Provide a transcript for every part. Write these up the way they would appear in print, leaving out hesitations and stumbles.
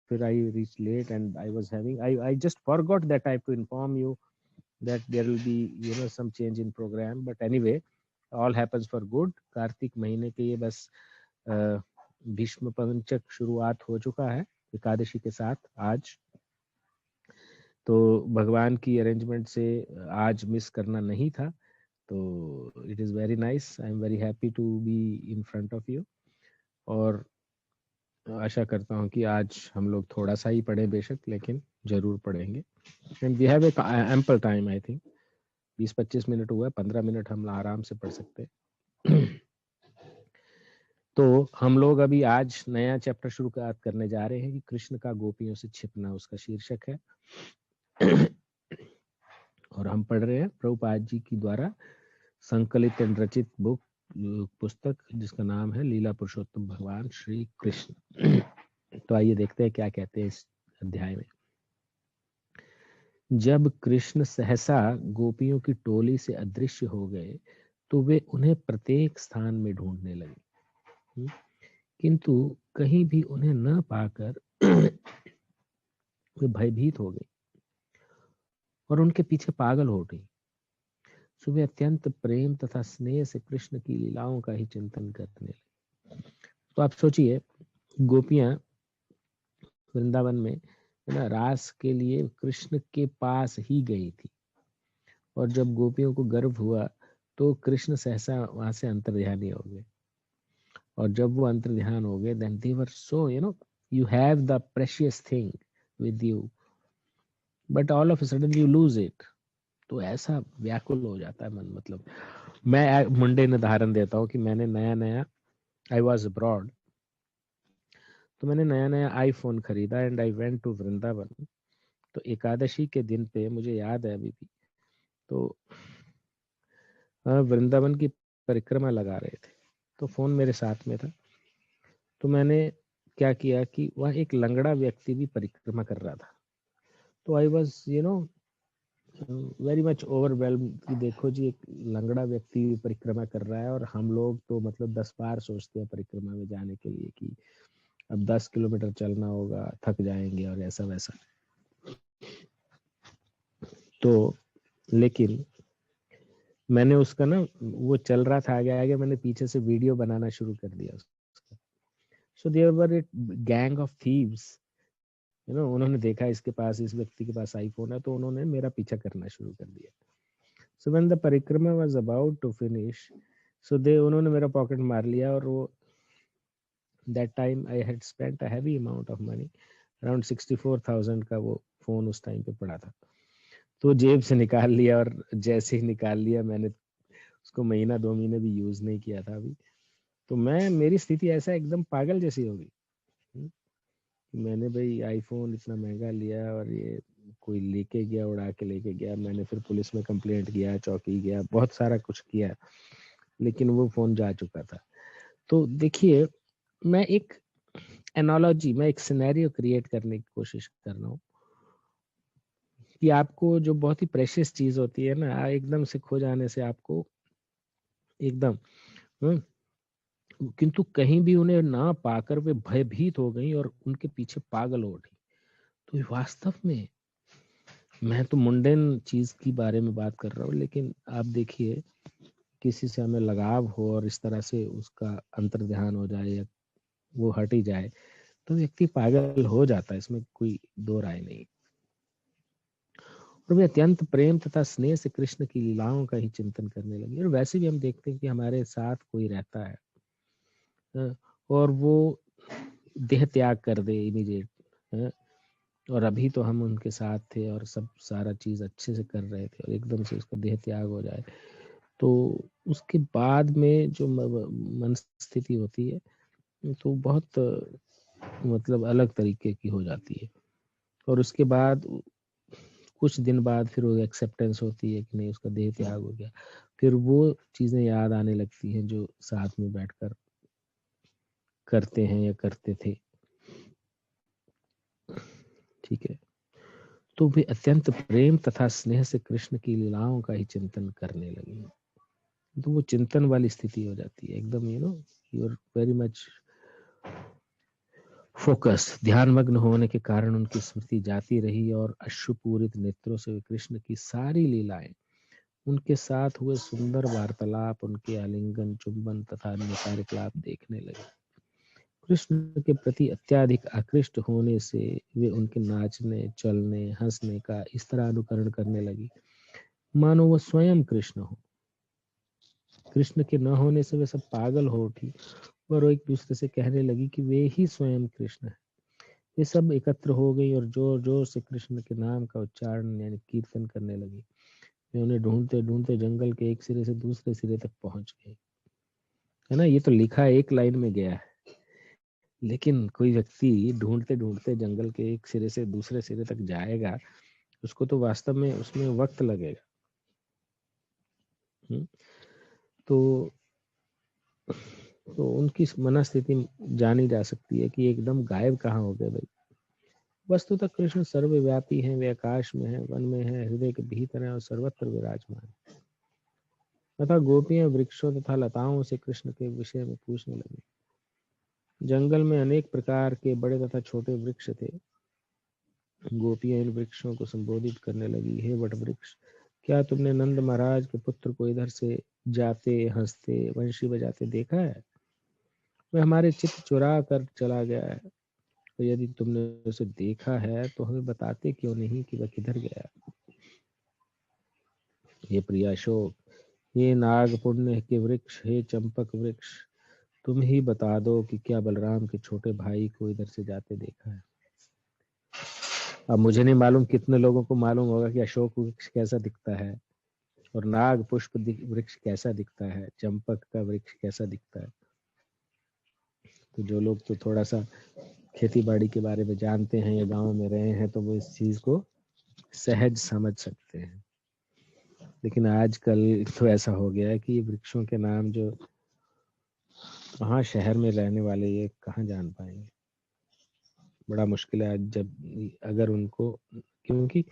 फिर I reached late and I was having I just forgot that I have to inform you that there will be some change in program, but anyway all happens for good. Kartik महीने के ये बस भीष्म पंचक शुरुआत हो चुका है एकादशी के साथ आज, तो भगवान की अरेंजमेंट से आज मिस करना नहीं था, तो it is very nice, I am very happy to be in front of you. और आशा करता हूँ कि आज हम लोग थोड़ा सा ही पढ़े बेशक, लेकिन जरूर पढ़ेंगे। And we have ample time, I think 20-25 minute हुआ है, 15 मिनट हम आराम से पढ़ सकते हैं। तो हम लोग अभी आज नया चैप्टर शुरू करने जा रहे हैं कि कृष्ण का गोपियों से छिपना, उसका शीर्षक है। और हम पढ़ रहे हैं प्रभुपाद जी की द्वारा संकलित एंड रचित पुस्तक जिसका नाम है लीला पुरुषोत्तम भगवान श्री कृष्ण। तो आइए देखते हैं क्या कहते हैं इस अध्याय में। जब कृष्ण सहसा गोपियों की टोली से अदृश्य हो गए तो वे उन्हें प्रत्येक स्थान में ढूंढने लगे, किंतु कहीं भी उन्हें न पाकर वे भयभीत हो गए और उनके पीछे पागल हो गई। सो वे अत्यंत प्रेम तथा स्नेह से कृष्ण की लीलाओं का ही चिंतन करने लगे। तो आप सोचिए, गोपियां वृंदावन में ना रास के लिए कृष्ण के पास ही गई थी, और जब गोपियों को गर्व हुआ तो कृष्ण सहसा वहां से अंतर्ध्यानी हो गए, और जब वो अंतर्ध्यान हो गए then they were so you have the precious thing with you but all of a sudden you lose it. तो ऐसा व्याकुल हो जाता है मन। मतलब मैं मुंडेन उदाहरण देता हूँ कि मैंने नया आई वॉज अब्रॉड, तो मैंने नया आईफोन खरीदा and I went to Vrindavan. तो एकादशी के दिन पे मुझे याद है अभी भी, तो वृंदावन की परिक्रमा लगा रहे थे, तो फोन मेरे साथ में था। तो मैंने क्या किया कि वह एक लंगड़ा व्यक्ति भी परिक्रमा कर रहा था, तो I was very much overwhelm कि देखो जी एक लंगड़ा व्यक्ति परिक्रमा कर रहा है, और हम लोग तो मतलब 10 बार सोचते हैं परिक्रमा में जाने के लिए कि अब 10 किलोमीटर चलना होगा, थक जाएंगे और ऐसा वैसा। तो लेकिन मैंने उसका ना, वो चल रहा था आगे आगे, मैंने पीछे से वीडियो बनाना शुरू कर दिया उसका। So there were a gang of thieves, उन्होंने देखा इसके पास, इस व्यक्ति के पास आईफोन है, तो उन्होंने मेरा पीछा करना शुरू कर दिया। सो व्हेन द परिक्रमा वाज अबाउट टू फिनिश, सो दे उन्होंने मेरा पॉकेट मार लिया, और वो that time I had spent a heavy amount of money, around 64,000 का वो फोन उस टाइम पे पड़ा था। तो जेब से निकाल लिया, और जैसे ही निकाल लिया मैंने उसको महीना 2 महीने भी यूज नहीं किया था अभी, तो मेरी स्थिति ऐसा एकदम पागल जैसी हो गई। मैंने भाई आईफोन इतना महंगा लिया, और ये कोई लेके गया, उड़ा के लेके गया। मैंने फिर पुलिस में कंप्लेंट किया, चौकी गया, बहुत सारा कुछ किया, लेकिन वो फोन जा चुका था। तो देखिए, मैं एक एनालॉजी, मैं एक सिनेरियो क्रिएट करने की कोशिश कर रहा हूँ कि आपको जो बहुत ही प्रेशियस चीज होती है ना, एकदम से खो जाने से आपको एकदम, किंतु कहीं भी उन्हें ना पाकर वे भयभीत हो गई और उनके पीछे पागल हो उठी। तो वास्तव में मैं तो मुंडेन चीज की बारे में बात कर रहा हूँ, लेकिन आप देखिए किसी से हमें लगाव हो और इस तरह से उसका अंतर्ध्यान हो जाए या वो हट ही जाए, तो व्यक्ति पागल हो जाता है, इसमें कोई दो राय नहीं। और वे अत्यंत प्रेम तथा स्नेह से कृष्ण की लीलाओं का ही चिंतन करने लगे। और वैसे भी हम देखते हैं कि हमारे साथ कोई रहता है और वो देह त्याग कर दे इमीडिएट, और अभी तो हम उनके साथ थे और सब सारा चीज अच्छे से कर रहे थे, और एकदम से उसका देह त्याग हो जाए, तो उसके बाद में जो मन स्थिति होती है तो बहुत मतलब अलग तरीके की हो जाती है। और उसके बाद कुछ दिन बाद फिर वो एक्सेप्टेंस होती है कि नहीं, उसका देह त्याग हो गया, फिर वो चीजें याद आने लगती हैं जो साथ में बैठकर करते हैं या करते थे। ठीक है, तो वे अत्यंत प्रेम तथा स्नेह से कृष्ण की लीलाओं का ही चिंतन करने लगे। तो वो चिंतन वाली स्थिति हो जाती है एकदम, you are very much focus, ध्यानमग्न होने के कारण उनकी स्मृति जाती रही और अश्रुपूरित नेत्रों से वे कृष्ण की सारी लीलाएं, उनके साथ हुए सुंदर वार्तालाप, उनके आलिंगन, चुंबन तथा अन्य कार्यकलाप देखने लगे। कृष्ण के प्रति अत्यधिक आकृष्ट होने से वे उनके नाचने, चलने, हंसने का इस तरह अनुकरण करने लगी मानो वो स्वयं कृष्ण हो। कृष्ण के न होने से वे सब पागल हो उठी और वो एक दूसरे से कहने लगी कि वे ही स्वयं कृष्ण है। वे सब एकत्र हो गई और जोर जोर से कृष्ण के नाम का उच्चारण यानी कीर्तन करने लगी। वे उन्हें ढूंढते ढूंढते जंगल के एक सिरे से दूसरे सिरे तक पहुंच गए। है ना, ये तो लिखा एक लाइन में गया है, लेकिन कोई व्यक्ति ढूंढते ढूंढते जंगल के एक सिरे से दूसरे सिरे तक जाएगा, उसको तो वास्तव में उसमें वक्त लगेगा। तो उनकी मनस्थिति जानी जा सकती है कि एकदम गायब कहाँ हो गए भाई। वस्तुतः कृष्ण सर्वव्यापी हैं, वे आकाश में हैं, वन में हैं, हृदय के भीतर हैं और सर्वत्र विराजमान हैं। तथा गोपियां वृक्षों तथा लताओं से कृष्ण के विषय में पूछने लगी। जंगल में अनेक प्रकार के बड़े तथा छोटे वृक्ष थे। गोपियां इन वृक्षों को संबोधित करने लगी, हे वट वृक्ष, क्या तुमने नंद महाराज के पुत्र को इधर से जाते, हंसते, वंशी बजाते देखा है? वह हमारे चित्त चुरा कर चला गया है। तो यदि तुमने उसे देखा है तो हमें बताते क्यों नहीं कि वह किधर गया? हे प्रिया अशोक, हे नागपुण्य के वृक्ष, हे चंपक वृक्ष, तुम ही बता दो कि क्या बलराम के छोटे भाई को इधर से जाते देखा है? अब मुझे नहीं मालूम कितने लोगों को मालूम होगा कि अशोक वृक्ष कैसा दिखता है और नाग पुष्प वृक्ष कैसा दिखता है, चंपक का वृक्ष कैसा दिखता है। तो जो लोग तो थोड़ा सा खेती बाड़ी के बारे में जानते हैं या गांव में रहे हैं तो वो इस चीज को सहज समझ सकते हैं। लेकिन आजकल तो ऐसा हो गया है कि ये वृक्षों के नाम जो वहाँ शहर में रहने वाले ये कहाँ जान पाएंगे। बड़ा मुश्किल है जब अगर उनको, क्योंकि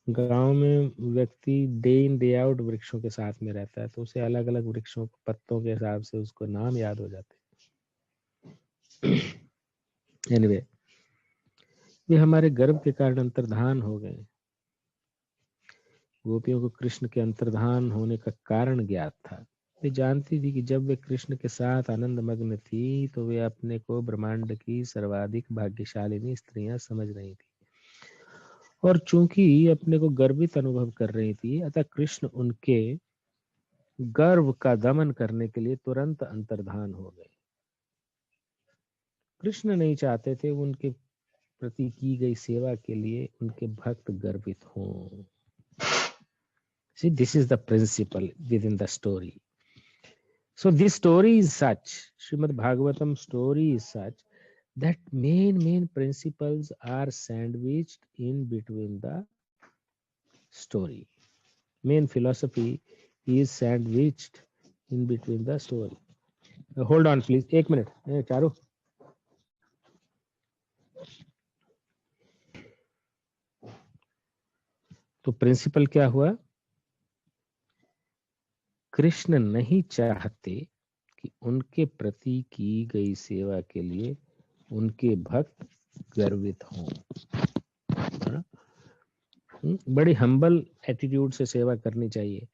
गांव में व्यक्ति डे इन डे आउट वृक्षों के साथ में रहता है तो उसे अलग अलग वृक्षों पत्तों के हिसाब से उसको नाम याद हो जाते हैं। एनीवे, वे हमारे गर्व के कारण अंतर्धान हो गए। गोपियों को कृष्ण के अंतर्धान होने का कारण ज्ञात था। वे जानती थी कि जब वे कृष्ण के साथ आनंद मग्न थी तो वे अपने को ब्रह्मांड की सर्वाधिक भाग्यशालिनी स्त्रियां समझ रही थी और चूंकि अपने को गर्वित अनुभव कर रही थी, अतः कृष्ण उनके गर्व का दमन करने के लिए तुरंत अंतर्धान हो गए। कृष्ण नहीं चाहते थे उनके प्रति की गई सेवा के लिए उनके भक्त गर्वित हों। See, this is the principle within the story. So this story is such, Srimad Bhagavatam story is such that main principles are sandwiched in between the story. Main philosophy is sandwiched in between the story. Hold on please, एक minute, Charu. तो principal क्या हुआ? कृष्ण नहीं चाहते कि उनके प्रति की गई सेवा के लिए उनके भक्त गर्वित हों। बड़ी हम्बल एटीट्यूड से सेवा करनी चाहिए।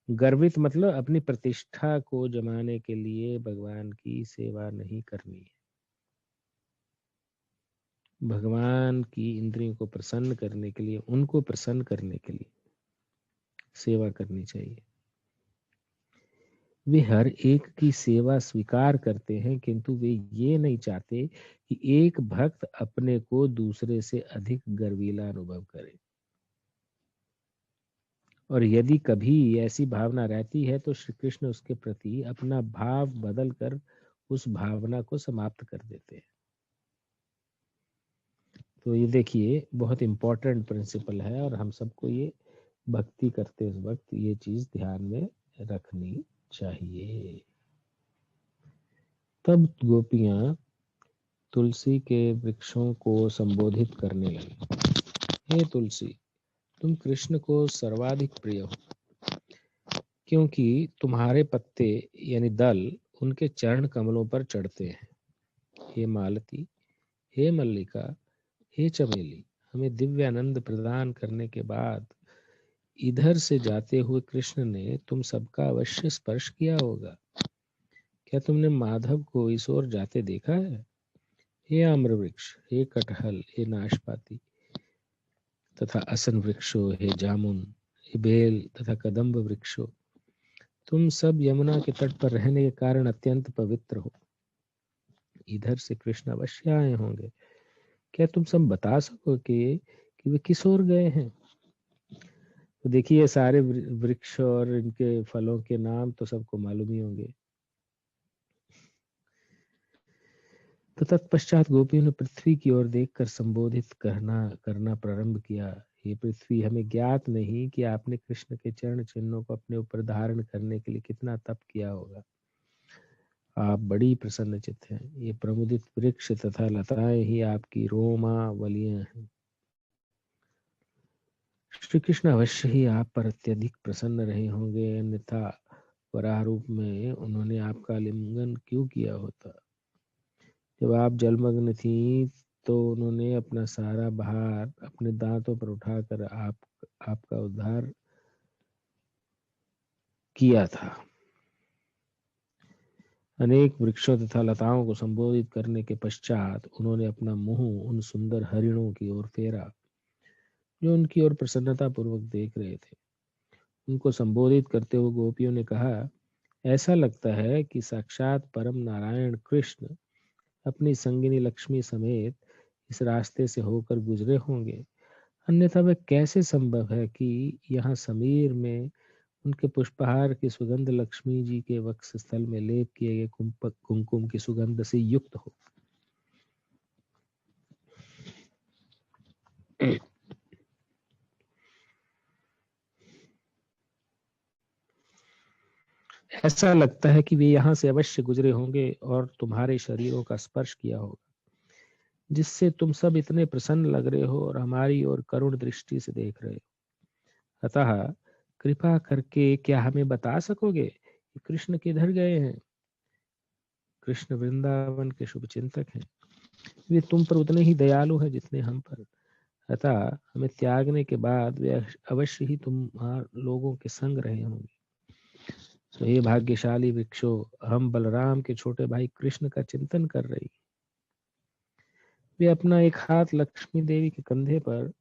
गर्वित मतलब अपनी प्रतिष्ठा को जमाने के लिए भगवान की सेवा नहीं करनी है। भगवान की इंद्रियों को प्रसन्न करने के लिए, उनको प्रसन्न करने के लिए सेवा करनी चाहिए। वे हर एक की सेवा स्वीकार करते हैं, किंतु वे ये नहीं चाहते कि एक भक्त अपने को दूसरे से अधिक गर्वीला अनुभव करे। और यदि कभी ऐसी भावना रहती है तो श्री कृष्ण उसके प्रति अपना भाव बदल कर उस भावना को समाप्त कर देते हैं। तो ये देखिए बहुत इंपॉर्टेंट प्रिंसिपल है और हम सबको ये भक्ति करते वक्त ये चीज ध्यान में रखनी चाहिए। तब गोपियां तुलसी के वृक्षों को संबोधित करने लगी, हे तुलसी, तुम कृष्ण को सर्वाधिक प्रिय हो, क्योंकि तुम्हारे पत्ते यानी दल उनके चरण कमलों पर चढ़ते हैं। हे मालती, हे मल्लिका, हे चमेली, हमें दिव्य आनंद प्रदान करने के बाद इधर से जाते हुए कृष्ण ने तुम सबका अवश्य स्पर्श किया होगा। क्या तुमने माधव को इस ओर जाते देखा है? हे आम्र वृक्ष, हे कटहल, हे नाशपाती तथा असन वृक्षों, हे जामुन, हे बेल तथा कदम्ब वृक्षों, तुम सब यमुना के तट पर रहने के कारण अत्यंत पवित्र हो। इधर से कृष्ण अवश्य आए होंगे। क्या तुम सब बता सको कि वे किस ओर गए हैं? तो देखिए, ये सारे वृक्ष और इनके फलों के नाम तो सबको मालूम ही होंगे। तो तत्पश्चात गोपियों ने पृथ्वी की ओर देखकर संबोधित करना प्रारंभ किया। ये पृथ्वी, हमें ज्ञात नहीं कि आपने कृष्ण के चरण चिन्हों को अपने ऊपर धारण करने के लिए कितना तप किया होगा। आप बड़ी प्रसन्नचित्त हैं। ये प्रमुदित वृक्ष तथा लताएं ही आपकी रोमावलियां हैं। श्री कृष्ण अवश्य ही आप पर अत्यधिक प्रसन्न रहे होंगे, अन्यथा वराह रूप में उन्होंने आपका आलिंगन क्यों किया होता? जब आप जलमग्न थी तो उन्होंने अपना सारा भार अपने दांतों पर उठाकर आपका उद्धार किया था। अनेक वृक्षों तथा लताओं को संबोधित करने के पश्चात उन्होंने अपना मुंह उन सुंदर हरिणों की ओर फेरा जो उनकी ओर प्रसन्नता पूर्वक देख रहे थे। उनको संबोधित करते हुए गोपियों ने कहा, ऐसा लगता है कि साक्षात परम नारायण कृष्ण अपनी संगिनी लक्ष्मी समेत इस रास्ते से होकर गुजरे होंगे, अन्यथा वह कैसे संभव है कि यहाँ समीर में उनके पुष्पहार की सुगंध लक्ष्मी जी के वक्ष स्थल में लेप किए गए कुमकुम की सुगंध से युक्त हो। ऐसा लगता है कि वे यहाँ से अवश्य गुजरे होंगे और तुम्हारे शरीरों का स्पर्श किया होगा, जिससे तुम सब इतने प्रसन्न लग रहे हो और हमारी ओर करुण दृष्टि से देख रहे हो। अतः कृपा करके क्या हमें बता सकोगे कि कृष्ण किधर गए हैं? कृष्ण वृंदावन के शुभ चिंतक हैं। वे तुम पर उतने ही दयालु हैं जितने हम पर। अतः हमें त्यागने के बाद वे अवश्य ही तुम लोगों के संग रहे होंगे। तो ये भाग्यशाली वृक्षों, हम बलराम के छोटे भाई कृष्ण का चिंतन कर रही। वे अपना एक हाथ लक्ष्मी देवी के कंधे पर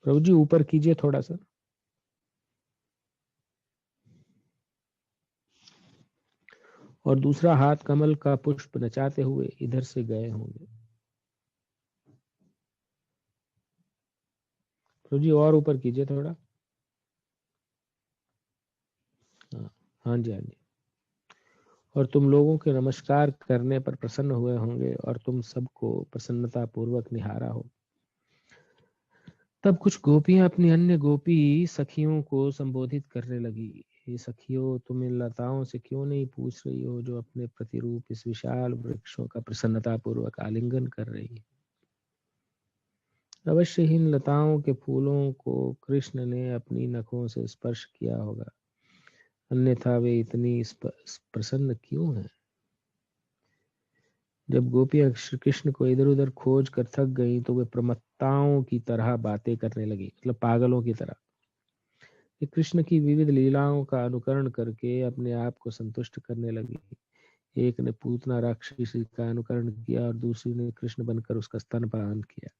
प्रभु जी ऊपर कीजिए थोड़ा सा, और दूसरा हाथ कमल का पुष्प नचाते हुए इधर से गए होंगे। प्रभु जी और ऊपर कीजिए थोड़ा। हाँ, हाँ जी, हाँ जी। और तुम लोगों के नमस्कार करने पर प्रसन्न हुए होंगे और तुम सबको प्रसन्नता पूर्वक निहारा हो। तब कुछ गोपियां अपनी अन्य गोपी सखियों को संबोधित करने लगी। हे सखियों, तुम इन लताओं से क्यों नहीं पूछ रही हो जो अपने प्रतिरूप इस विशाल वृक्षों का प्रसन्नता पूर्वक आलिंगन कर रही है? अवश्य ही इन लताओं के फूलों को कृष्ण ने अपनी नखों से स्पर्श किया होगा, अन्यथा वे इतनी प्रसन्न क्यों हैं? जब गोपियां श्री कृष्ण को इधर उधर खोज कर थक गईं तो वे प्रमत्ताओं की तरह बातें करने लगी, मतलब पागलों की तरह। वे कृष्ण की विविध लीलाओं का अनुकरण करके अपने आप को संतुष्ट करने लगी। एक ने पूतना राक्षसी का अनुकरण किया और दूसरी ने कृष्ण बनकर उसका स्तनपान किया।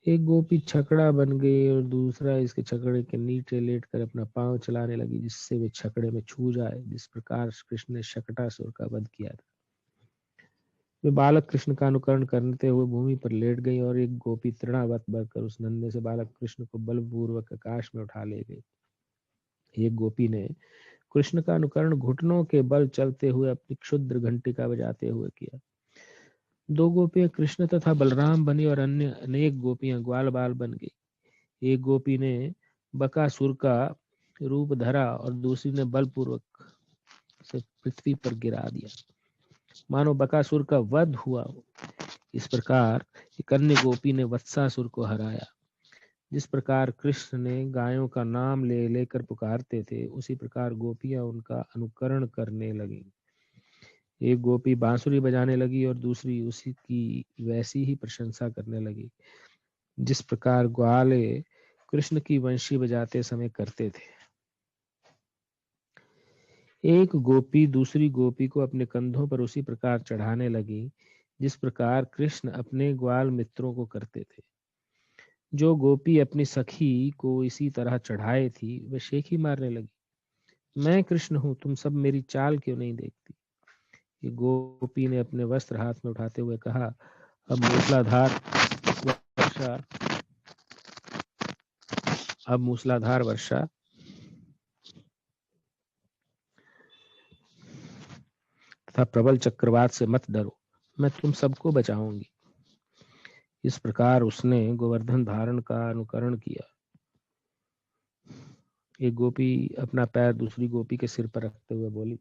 एक गोपी छकड़ा बन गई और दूसरा इसके छकड़े के नीचे लेटकर अपना पांव चलाने लगी, जिससे वे छकड़े में छू जाए, जिस प्रकार कृष्ण ने शकटासुर का वध किया था। वे बालक कृष्ण का अनुकरण करते हुए भूमि पर लेट गई और एक गोपी तृणावत बढ़कर उस नन्हे से बालक कृष्ण को बलपूर्वक आकाश में उठा ले गई। एक गोपी ने कृष्ण का अनुकरण घुटनों के बल चलते हुए अपनी क्षुद्र घंटिका बजाते हुए किया। दो गोपियां कृष्ण तथा बलराम बनी और अन्य अनेक गोपियां ग्वाल बाल बन गई। एक गोपी ने बकासुर का रूप धरा और दूसरी ने बलपूर्वक से पृथ्वी पर गिरा दिया, मानो बकासुर का वध हुआ हो। इस प्रकार एक अन्य गोपी ने वत्सासुर को हराया। जिस प्रकार कृष्ण ने गायों का नाम ले लेकर पुकारते थे, उसी प्रकार गोपियां उनका अनुकरण करने लगी। एक गोपी बांसुरी बजाने लगी और दूसरी उसी की वैसी ही प्रशंसा करने लगी जिस प्रकार ग्वाले कृष्ण की वंशी बजाते समय करते थे। एक गोपी दूसरी गोपी को अपने कंधों पर उसी प्रकार चढ़ाने लगी जिस प्रकार कृष्ण अपने ग्वाल मित्रों को करते थे। जो गोपी अपनी सखी को इसी तरह चढ़ाए थी वह शेखी मारने लगी, मैं कृष्ण हूं, तुम सब मेरी चाल क्यों नहीं देखती। ये गोपी ने अपने वस्त्र हाथ में उठाते हुए कहा, अब वर्षा मूसलाधार वर्षा तथा प्रबल चक्रवात से मत डरो, मैं तुम सबको बचाऊंगी। इस प्रकार उसने गोवर्धन धारण का अनुकरण किया। एक गोपी अपना पैर दूसरी गोपी के सिर पर रखते हुए बोली,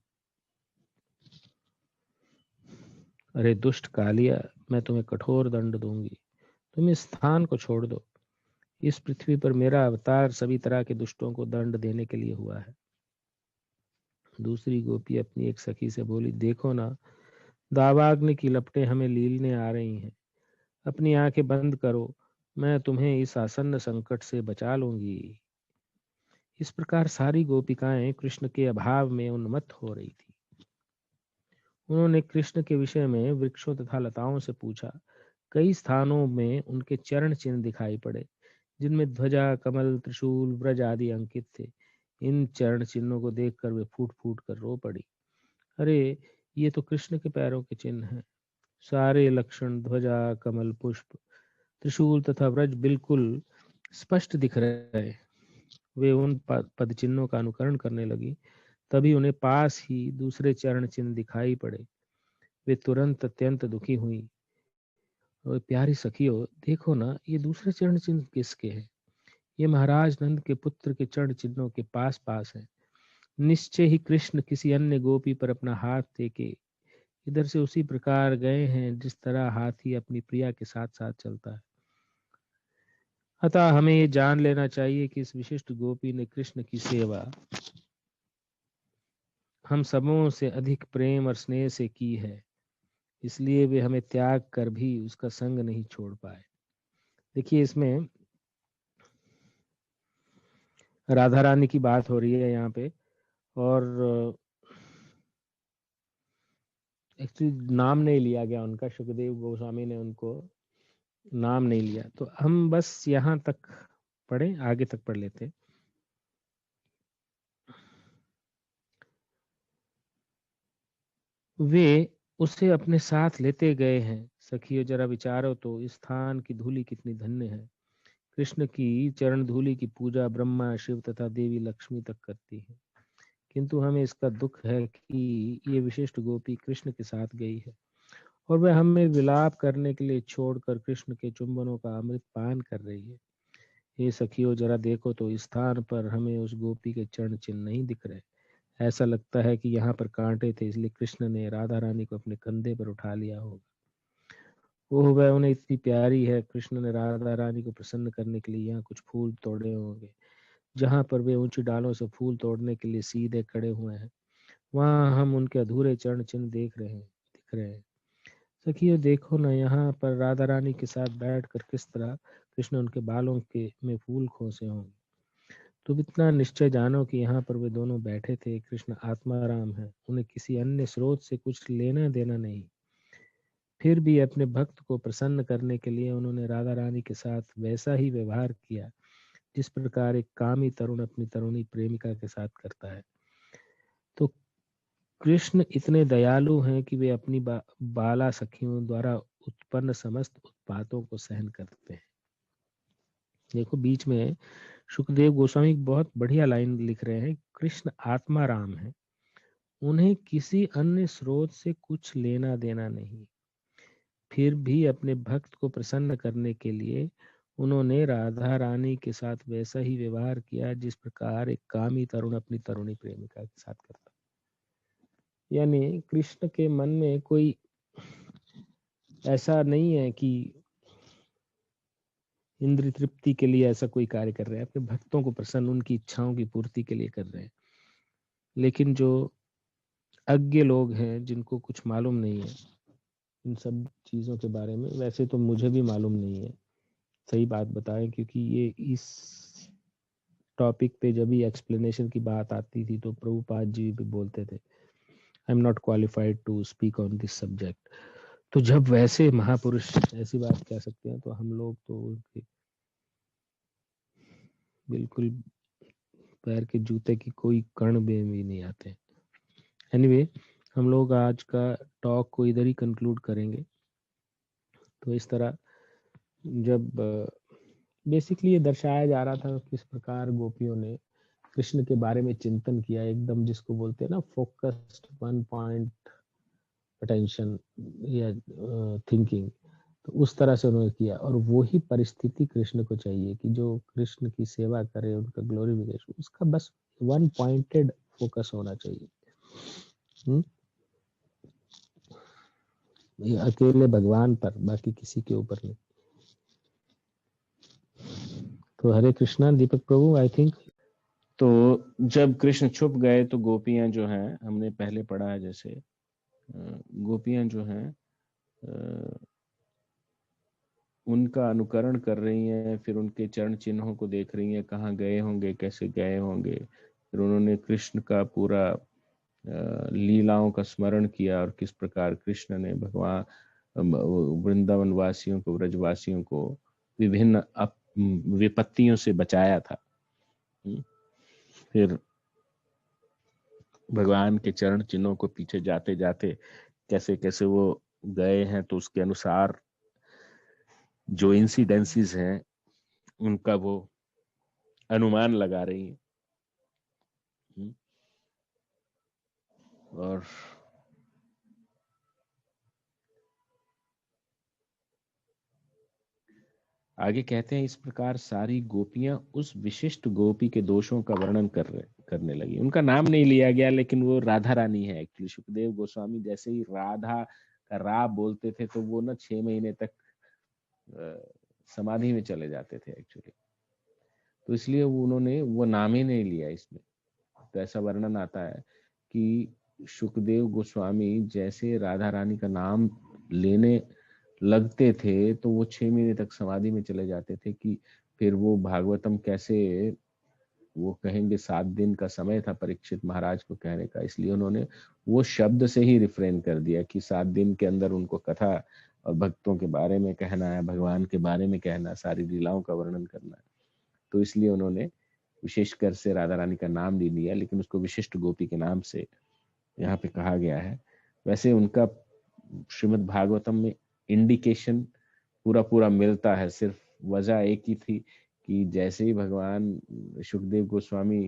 अरे दुष्ट कालिया, मैं तुम्हें कठोर दंड दूंगी, तुम इस स्थान को छोड़ दो। इस पृथ्वी पर मेरा अवतार सभी तरह के दुष्टों को दंड देने के लिए हुआ है। दूसरी गोपी अपनी एक सखी से बोली, देखो ना, दावाग्नि की लपटें हमें लीलने आ रही हैं, अपनी आंखें बंद करो, मैं तुम्हें इस आसन्न संकट से बचा लूंगी। इस प्रकार सारी गोपिकाएं कृष्ण के अभाव में उन्मत्त हो रही थी। उन्होंने कृष्ण के विषय में वृक्षों तथा लताओं से पूछा। कई स्थानों में उनके चरण चिन्ह दिखाई पड़े जिनमें ध्वजा, कमल, त्रिशूल, व्रज आदि अंकित थे। इन चरण चिन्हों को देखकर वे फूट फूट कर रो पड़ी। अरे, ये तो कृष्ण के पैरों के चिन्ह हैं। सारे लक्षण ध्वजा, कमल, पुष्प, त्रिशूल तथा व्रज बिल्कुल स्पष्ट दिख रहे। वे उन पद चिन्हों का अनुकरण करने लगी। तभी उन्हें पास ही दूसरे चरण चिन्ह दिखाई पड़े। वे तुरंत अत्यंत दुखी हुई। और प्यारी सखियों, देखो ना, ये दूसरे चरण चिन्ह किसके हैं। ये महाराज नंद के पुत्र के चरण चिन्हों के पास पास है। निश्चय ही कृष्ण किसी अन्य गोपी पर अपना हाथ टेके इधर से उसी प्रकार गए हैं जिस तरह हाथी अपनी प्रिया के साथ साथ चलता है। अतः हमें ये जान लेना चाहिए कि इस विशिष्ट गोपी ने कृष्ण की सेवा हम सबों से अधिक प्रेम और स्नेह से की है, इसलिए वे हमें त्याग कर भी उसका संग नहीं छोड़ पाए। देखिए, इसमें राधा रानी की बात हो रही है यहाँ पे, और एक्चुअली नाम नहीं लिया गया उनका, सुखदेव गोस्वामी ने उनको नाम नहीं लिया। तो हम बस यहाँ तक पढ़े, आगे तक पढ़ लेते। वे उसे अपने साथ लेते गए हैं। सखियों, जरा विचारो तो, इस स्थान की धूलि कितनी धन्य है। कृष्ण की चरण धूलि की पूजा ब्रह्मा, शिव तथा देवी लक्ष्मी तक करती है, किंतु हमें इसका दुख है कि ये विशिष्ट गोपी कृष्ण के साथ गई है और वह हमें विलाप करने के लिए छोड़कर कृष्ण के चुंबनों का अमृत पान कर रही है। ये सखियों, जरा देखो तो, इस स्थान पर हमें उस गोपी के चरण चिन्ह नहीं दिख रहे। ऐसा लगता है कि यहाँ पर कांटे थे, इसलिए कृष्ण ने राधा रानी को अपने कंधे पर उठा लिया होगा। ओह, वह उन्हें इतनी प्यारी है। कृष्ण ने राधा रानी को प्रसन्न करने के लिए यहाँ कुछ फूल तोड़े होंगे। जहाँ पर वे ऊंची डालों से फूल तोड़ने के लिए सीधे खड़े हुए हैं, वहां हम उनके अधूरे चरण चिन्ह दिख रहे हैं। सखियों, देखो ना, यहाँ पर राधा रानी के साथ बैठकर किस तरह कृष्ण उनके बालों के में फूल खोसे होंगे। तुम इतना निश्चय जानो कि यहाँ पर वे दोनों बैठे थे। कृष्ण आत्माराम है, उन्हें किसी अन्य स्रोत से कुछ लेना देना नहीं। फिर भी अपने भक्त को प्रसन्न करने के लिए उन्होंने राधा रानी के साथ वैसा ही व्यवहार किया जिस प्रकार एक कामी तरुण अपनी तरुणी प्रेमिका के साथ करता है। तो कृष्ण इतने दयालु हैं कि वे अपनी बाला सखियों द्वारा उत्पन्न समस्त उत्पातों को सहन करते हैं। देखो, बीच में सुखदेव गोस्वामी बहुत बढ़िया लाइन लिख रहे हैं, कृष्ण आत्मा राम है, उन्हें किसी अन्य स्रोत से कुछ लेना देना नहीं। फिर भी अपने भक्त को प्रसन्न करने के लिए उन्होंने राधा रानी के साथ वैसा ही व्यवहार किया जिस प्रकार एक कामी तरुण अपनी तरुणी प्रेमिका के साथ करता। यानी कृष्ण के मन में कोई ऐसा नहीं है कि इंद्रिय तृप्ति के लिए ऐसा कोई कार्य कर रहे हैं, अपने भक्तों को प्रसन्न, उनकी इच्छाओं की पूर्ति के लिए कर रहे हैं। लेकिन जो अज्ञ लोग हैं जिनको कुछ मालूम नहीं है इन सब चीजों के बारे में। वैसे तो मुझे भी मालूम नहीं है, सही बात बताएं, क्योंकि ये इस टॉपिक पे जब भी एक्सप्लेनेशन की बात आती थी तो प्रभुपाद जी भी बोलते थे I am not qualified to speak on this subject. तो जब वैसे महापुरुष ऐसी बात कह सकते हैं तो हम लोग तो उनके बिल्कुल पैर के जूते की कोई कण में भी नहीं आते। एनीवे, हम लोग आज का टॉक को इधर ही कंक्लूड करेंगे। तो इस तरह जब बेसिकली ये दर्शाया जा रहा था किस प्रकार गोपियों ने कृष्ण के बारे में चिंतन किया, एकदम जिसको बोलते हैं ना फोकस्ड वन पॉइंट अटेंशन या थिंकिंग, तो उस तरह से उन्होंने किया। और वही परिस्थिति कृष्ण को चाहिए कि जो कृष्ण की सेवा करे, उनका ग्लोरिफिकेशन, उसका बस वन पॉइंटेड फोकस होना चाहिए। ये अकेले भगवान पर, बाकी किसी के ऊपर नहीं। तो हरे कृष्णा दीपक प्रभु, आई थिंक। तो जब कृष्ण छुप गए तो गोपियां जो हैं, हमने पहले पढ़ा है जैसे गोपियां जो हैं उनका अनुकरण कर रही हैं, फिर उनके चरण चिन्हों को देख रही हैं, कहाँ गए होंगे, कैसे गए होंगे। फिर उन्होंने कृष्ण का पूरा लीलाओं का स्मरण किया और किस प्रकार कृष्ण ने भगवान वृंदावन वासियों को, ब्रजवासियों को विभिन्न विपत्तियों से बचाया था। फिर भगवान के चरण चिन्हों को पीछे जाते जाते कैसे कैसे वो गए हैं, तो उसके अनुसार जो इंसिडेंसेस हैं उनका वो अनुमान लगा रही हैं। और आगे कहते हैं, इस प्रकार सारी गोपियां उस विशिष्ट गोपी के दोषों का वर्णन करने लगी। उनका नाम नहीं लिया गया, लेकिन वो राधा रानी है एक्चुअली। सुखदेव गोस्वामी जैसे ही राधा का रा बोलते थे तो वो ना 6 महीने तक समाधि में चले जाते थे एक्चुअली। तो इसलिए उन्होंने वो नाम ही नहीं लिया इसमें। तो ऐसा वर्णन आता है कि सुखदेव गोस्वामी जैसे राधा रानी का नाम लेने लगते थे तो वो 6 महीने तक समाधि में चले जाते थे। कि फिर वो भागवतम कैसे वो कहेंगे, 7 दिन का समय था परीक्षित महाराज को कहने का, इसलिए उन्होंने वो शब्द से ही रिफ्रेन कर दिया कि 7 दिन के अंदर उनको कथा और भक्तों के बारे में कहना है, भगवान के बारे में कहना, सारी लीलाओं का वर्णन करना है। तो इसलिए उन्होंने विशेषकर से राधा रानी का नाम नहीं लिया, लेकिन उसको विशिष्ट गोपी के नाम से यहाँ पे कहा गया है। वैसे उनका श्रीमद् भागवतम में इंडिकेशन पूरा पूरा मिलता है, सिर्फ वजह एक ही थी कि जैसे ही भगवान सुखदेव गोस्वामी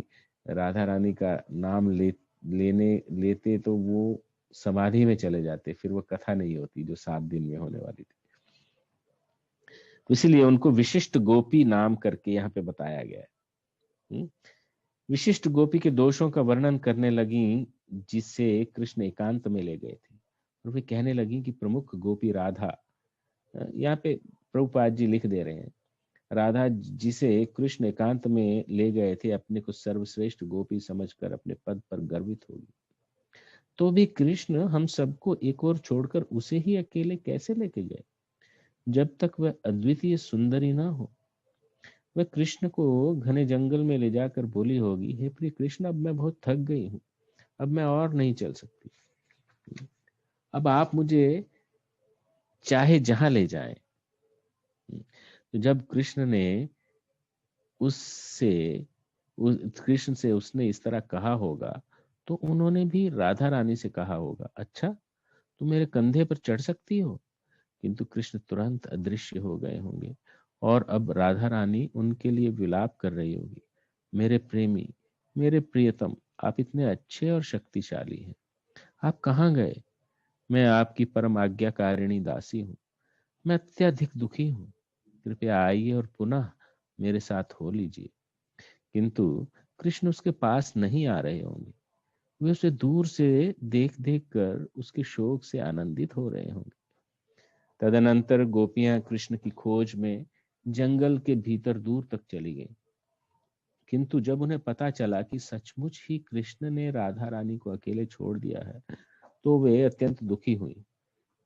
राधा रानी का नाम लेते तो वो समाधि में चले जाते, फिर वो कथा नहीं होती जो 7 दिन में होने वाली थी। तो इसीलिए उनको विशिष्ट गोपी नाम करके यहाँ पे बताया गया है। विशिष्ट गोपी के दोषों का वर्णन करने लगी, जिसे कृष्ण एकांत में ले गए थे। और वे कहने लगी कि प्रमुख गोपी राधा, यहाँ पे प्रभुपाद जी लिख दे रहे हैं, राधा जिसे कृष्ण एकांत में ले गए थे, अपने को सर्वश्रेष्ठ गोपी समझकर अपने पद पर गर्वित होगी। तो भी कृष्ण हम सबको एक और छोड़कर उसे ही अकेले कैसे लेके गए, जब तक वह अद्वितीय सुंदरी ना हो। वह कृष्ण को घने जंगल में ले जाकर बोली होगी, हे प्रिय कृष्ण, अब मैं बहुत थक गई हूँ, अब मैं और नहीं चल सकती, अब आप मुझे चाहे जहां ले जाएं। तो जब कृष्ण ने कृष्ण से उसने इस तरह कहा होगा, तो उन्होंने भी राधा रानी से कहा होगा, अच्छा तुम मेरे कंधे पर चढ़ सकती हो। किंतु कृष्ण तुरंत अदृश्य हो गए होंगे और अब राधा रानी उनके लिए विलाप कर रही होगी, मेरे प्रेमी, मेरे प्रियतम, आप इतने अच्छे और शक्तिशाली हैं, आप कहाँ गए? मैं आपकी परम आज्ञाकारिणी दासी हूँ, मैं अत्यधिक दुखी हूँ, कृपया आइए और पुनः मेरे साथ हो लीजिए। किंतु कृष्ण उसके पास नहीं आ रहे होंगे, वे उसे दूर से देख देख कर उसके शोक से आनंदित हो रहे होंगे। तदनंतर गोपियां कृष्ण की खोज में जंगल के भीतर दूर तक चली गई। किंतु जब उन्हें पता चला कि सचमुच ही कृष्ण ने राधा रानी को अकेले छोड़ दिया है, तो वे अत्यंत दुखी हुई।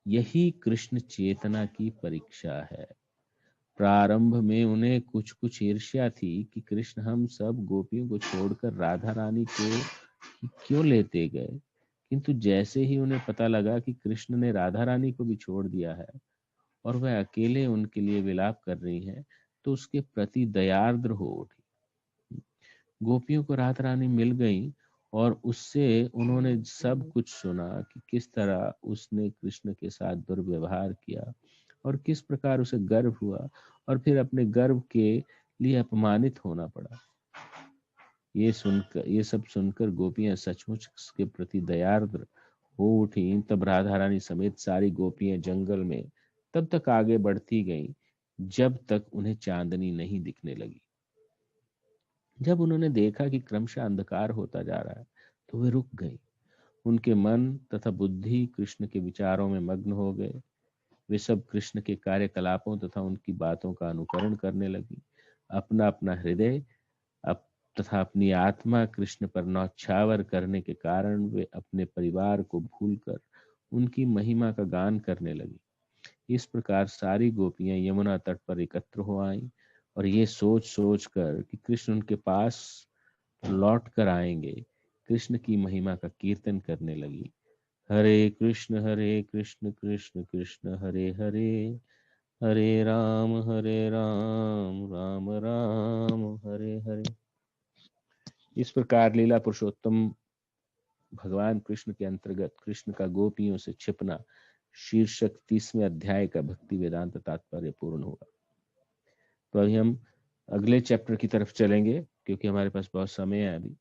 यही कृष्ण चेतना की परीक्षा है। प्रारंभ में उन्हें कुछ कुछ ईर्ष्या थी कि कृष्ण हम सब गोपियों को छोड़कर राधा रानी को क्यों लेते गए, किंतु जैसे ही उन्हें पता लगा कि कृष्ण ने राधा रानी को भी छोड़ दिया है और वह अकेले उनके लिए विलाप कर रही हैं, तो उसके प्रति दयार्द्र हो उठी। गोपियों को राधा रानी मिल गई और उससे उन्होंने सब कुछ सुना कि किस तरह उसने कृष्ण के साथ दुर्व्यवहार किया और किस प्रकार उसे गर्व हुआ और फिर अपने गर्व के लिए अपमानित होना पड़ा। ये सब सुनकर गोपियां सचमुच उसके प्रति दयार्द्र हो उठी। तब राधा रानी समेत सारी गोपियां जंगल में तब तक आगे बढ़ती गईं जब तक उन्हें चांदनी नहीं दिखने लगी। जब उन्होंने देखा कि क्रमशः अंधकार होता जा रहा है, तो वे रुक गई। उनके मन तथा बुद्धि कृष्ण के विचारों में मग्न हो गए। वे सब कृष्ण के कार्यकलापों तथा उनकी बातों का अनुकरण करने लगी। अपना अपना हृदय तथा अपनी आत्मा कृष्ण पर न्यौछावर करने के कारण वे अपने परिवार को भूलकर उनकी महिमा का गान करने लगी। इस प्रकार सारी गोपियां यमुना तट पर एकत्र हो आईं और ये सोच सोच कर कि कृष्ण उनके पास लौट कर आएंगे, कृष्ण की महिमा का कीर्तन करने लगी। हरे कृष्ण कृष्ण कृष्ण हरे हरे, हरे राम राम राम हरे हरे। इस प्रकार लीला पुरुषोत्तम भगवान कृष्ण के अंतर्गत कृष्ण का गोपियों से छिपना शीर्षक 30वें अध्याय का भक्ति वेदांत तात्पर्य पूर्ण हुआ। तो अभी हम अगले चैप्टर की तरफ चलेंगे क्योंकि हमारे पास बहुत समय है अभी।